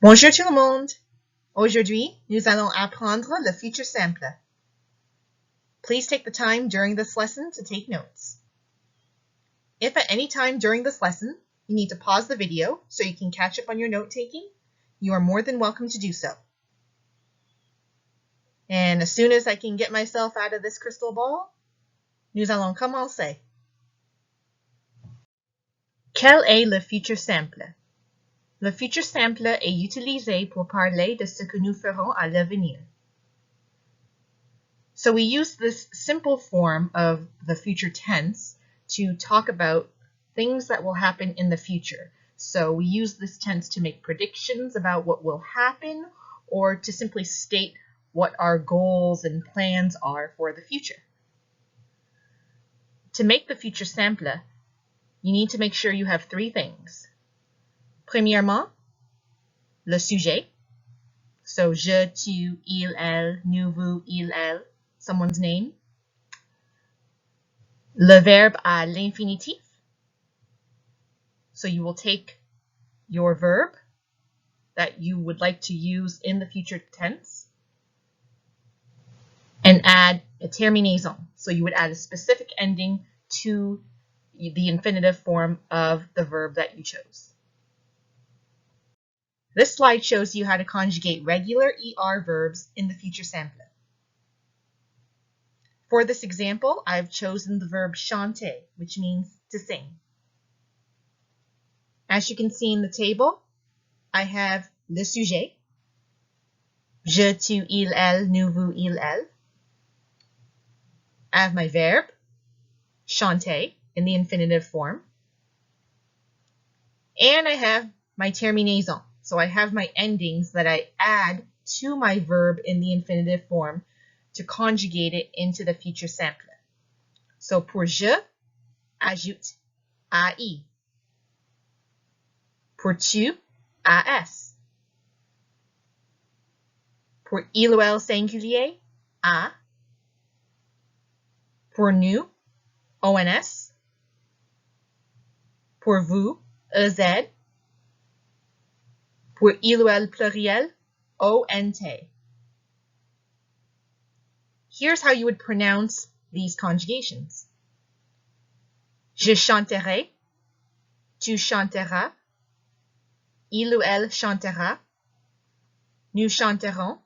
Bonjour tout le monde! Aujourd'hui, nous allons apprendre le futur simple. Please take the time during this lesson to take notes. If at any time during this lesson you need to pause the video so you can catch up on your note-taking, you are more than welcome to do so. And as soon as I can get myself out of this crystal ball, nous allons commencer. Quel est le futur simple? Le futur simple est utilisé pour parler de ce que nous ferons à l'avenir. So we use this simple form of the future tense to talk about things that will happen in the future. So we use this tense to make predictions about what will happen or to simply state what our goals and plans are for the future. To make the futur simple, you need to make sure you have three things. Premièrement, le sujet. So, je, tu, il, elle, nous, vous, il, elle, someone's name. Le verbe à l'infinitif. So you will take your verb that you would like to use in the future tense and add a terminaison. So you would add a specific ending to the infinitive form of the verb that you chose. This slide shows you how to conjugate regular ER verbs in the future simple. For this example, I've chosen the verb chanter, which means to sing. As you can see in the table, I have le sujet, je, tu, il, elle, nous, vous, il, elle. I have my verb, chanter, in the infinitive form. And I have my terminaison. So I have my endings that I add to my verb in the infinitive form to conjugate it into the future simple. So pour je, ajoute AI. Pour tu, AS. Pour il ou elle singulier, A. Pour nous, ONS. Pour vous, EZ. Pour il ou elle pluriel, ONT. Here's how you would pronounce these conjugations. Je chanterai, tu chanteras, il ou elle chantera, nous chanterons,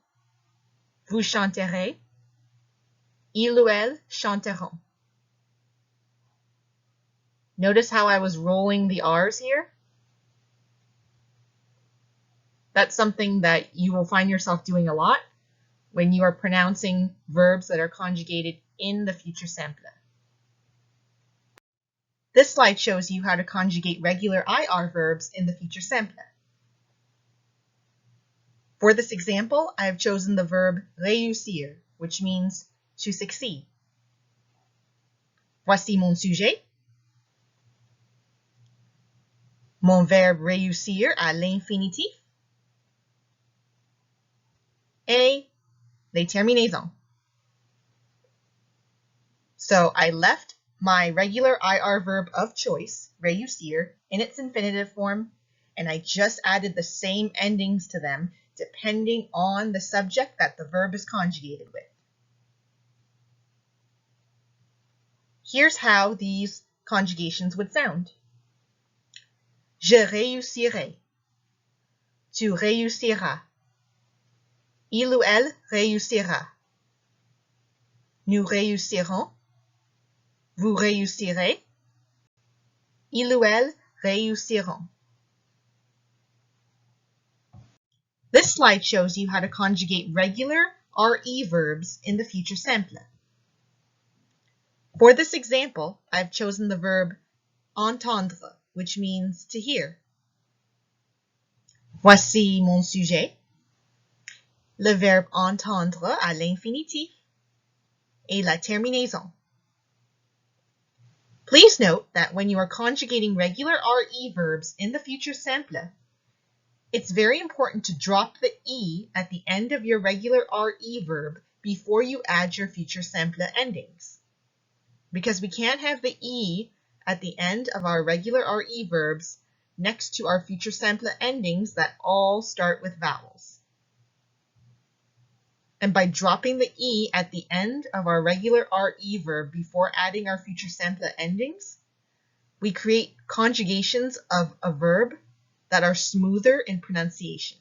vous chanterez, il ou elle chanteront. Notice how I was rolling the R's here? That's something that you will find yourself doing a lot when you are pronouncing verbs that are conjugated in the future simple. This slide shows you how to conjugate regular IR verbs in the future simple. For this example, I have chosen the verb réussir, which means to succeed. Voici mon sujet. Mon verbe réussir à l'infinitif. Et les terminaisons. So I left my regular IR verb of choice, réussir, in its infinitive form, and I just added the same endings to them depending on the subject that the verb is conjugated with. Here's how these conjugations would sound. Je réussirai. Tu réussiras. Il ou elle réussira. Nous réussirons. Vous réussirez. Il ou elle réussiront. This slide shows you how to conjugate regular RE verbs in the future simple. For this example, I've chosen the verb entendre, which means to hear. Voici mon sujet. Le verbe entendre à l'infinitif et la terminaison. Please note that when you are conjugating regular RE verbs in the future simple, it's very important to drop the E at the end of your regular RE verb before you add your future simple endings. Because we can't have the E at the end of our regular RE verbs next to our future simple endings that all start with vowels. And by dropping the E at the end of our regular RE verb before adding our future simple endings, we create conjugations of a verb that are smoother in pronunciation.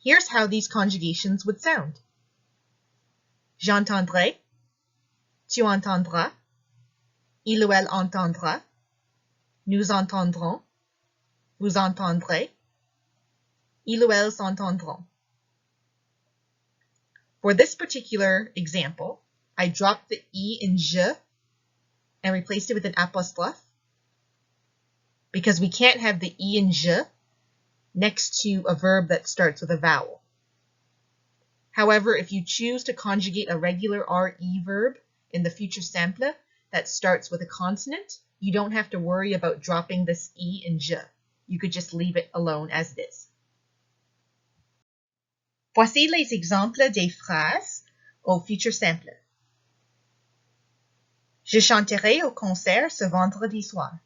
Here's how these conjugations would sound. J'entendrai, tu entendras, il ou elle entendra, nous entendrons, vous entendrez, ils ou elles entendront. For this particular example, I dropped the E in je and replaced it with an apostrophe because we can't have the E in je next to a verb that starts with a vowel. However, if you choose to conjugate a regular RE verb in the future simple that starts with a consonant, you don't have to worry about dropping this E in je. You could just leave it alone as it is. Voici les exemples des phrases au futur simple. Je chanterai au concert ce vendredi soir.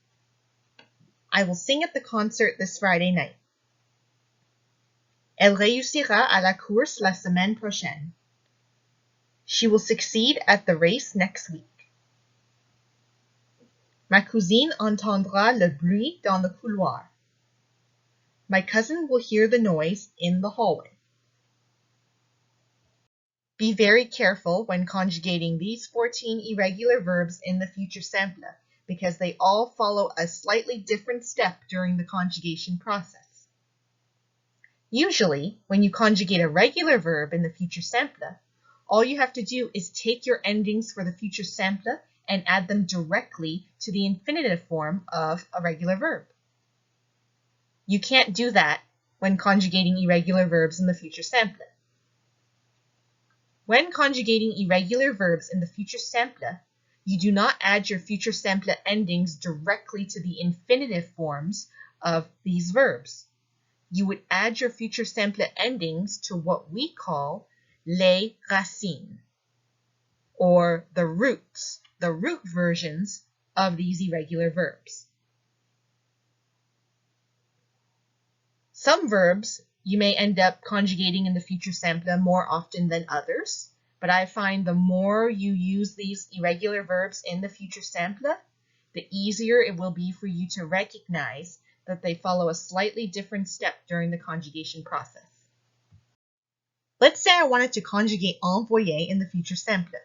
I will sing at the concert this Friday night. Elle réussira à la course la semaine prochaine. She will succeed at the race next week. Ma cousine entendra le bruit dans le couloir. My cousin will hear the noise in the hallway. Be very careful when conjugating these 14 irregular verbs in the future simple because they all follow a slightly different step during the conjugation process. Usually, when you conjugate a regular verb in the future simple, all you have to do is take your endings for the future simple and add them directly to the infinitive form of a regular verb. You can't do that when conjugating irregular verbs in the future simple. When conjugating irregular verbs in the future simple, you do not add your future simple endings directly to the infinitive forms of these verbs. You would add your future simple endings to what we call les racines, or the roots, the root versions of these irregular verbs. Some verbs you may end up conjugating in the future simple more often than others, but I find the more you use these irregular verbs in the future simple, the easier it will be for you to recognize that they follow a slightly different step during the conjugation process. Let's say I wanted to conjugate envoyer in the future simple.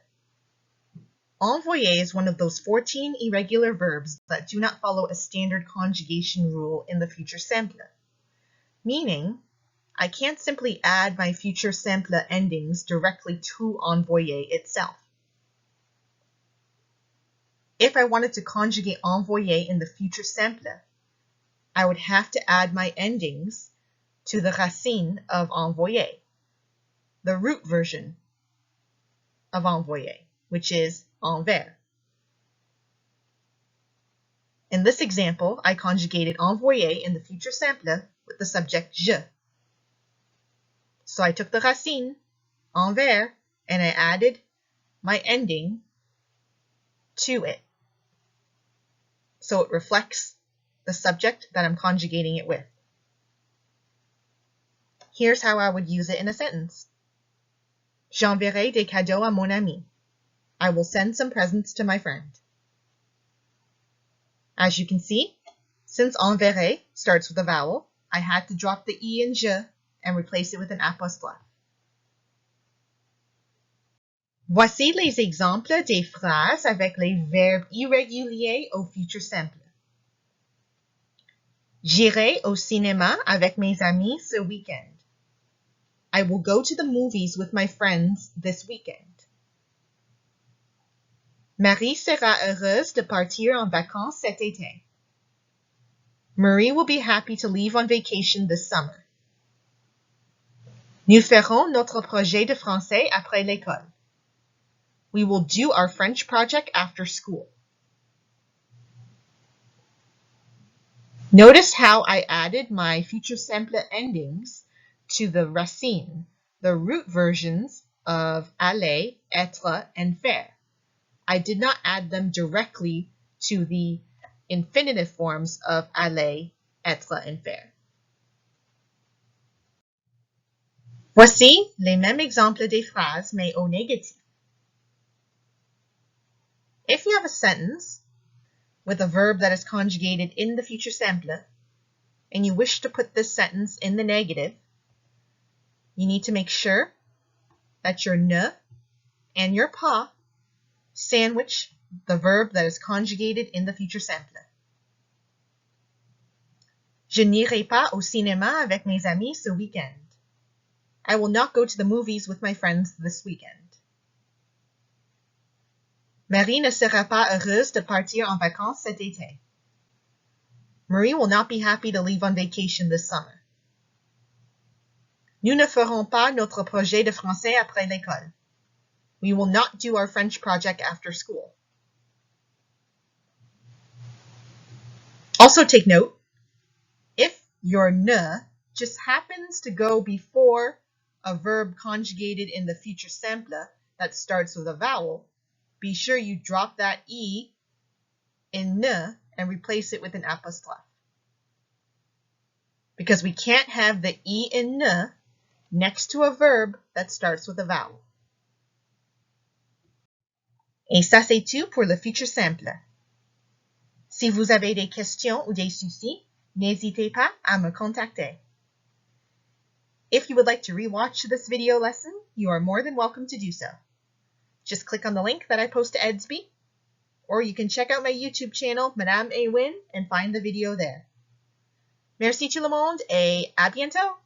Envoyer is one of those 14 irregular verbs that do not follow a standard conjugation rule in the future simple, meaning I can't simply add my future simple endings directly to envoyer itself. If I wanted to conjugate envoyer in the future simple, I would have to add my endings to the racine of envoyer, the root version of envoyer, which is envers. In this example, I conjugated envoyer in the future simple with the subject je. So I took the racine, envers, and I added my ending to it. So it reflects the subject that I'm conjugating it with. Here's how I would use it in a sentence. J'enverrai des cadeaux à mon ami. I will send some presents to my friend. As you can see, since enverrai starts with a vowel, I had to drop the E in je and replace it with an apostrophe. Voici les exemples des phrases avec les verbes irréguliers au futur simple. J'irai au cinéma avec mes amis ce week-end. I will go to the movies with my friends this weekend. Marie sera heureuse de partir en vacances cet été. Marie will be happy to leave on vacation this summer. Nous ferons notre projet de français après l'école. We will do our French project after school. Notice how I added my future simple endings to the racine, the root versions of aller, être, and faire. I did not add them directly to the infinitive forms of aller, être and faire. Voici les mêmes exemples des phrases, mais au négatif. If you have a sentence with a verb that is conjugated in the future simple, and you wish to put this sentence in the negative, you need to make sure that your ne and your pas sandwich the verb that is conjugated in the future simple. Je n'irai pas au cinéma avec mes amis ce week-end. I will not go to the movies with my friends this weekend. Marie ne sera pas heureuse de partir en vacances cet été. Marie will not be happy to leave on vacation this summer. Nous ne ferons pas notre projet de français après l'école. We will not do our French project after school. Also take note, if your ne just happens to go before a verb conjugated in the future simple that starts with a vowel, be sure you drop that E in ne and replace it with an apostrophe. Because we can't have the E in ne next to a verb that starts with a vowel. Et ça c'est tout pour le futur simple. Si vous avez des questions ou des soucis, n'hésitez pas à me contacter. If you would like to rewatch this video lesson, you are more than welcome to do so. Just click on the link that I post to Edsby, or you can check out my YouTube channel, Madame Awin, and find the video there. Merci tout le monde et à bientôt!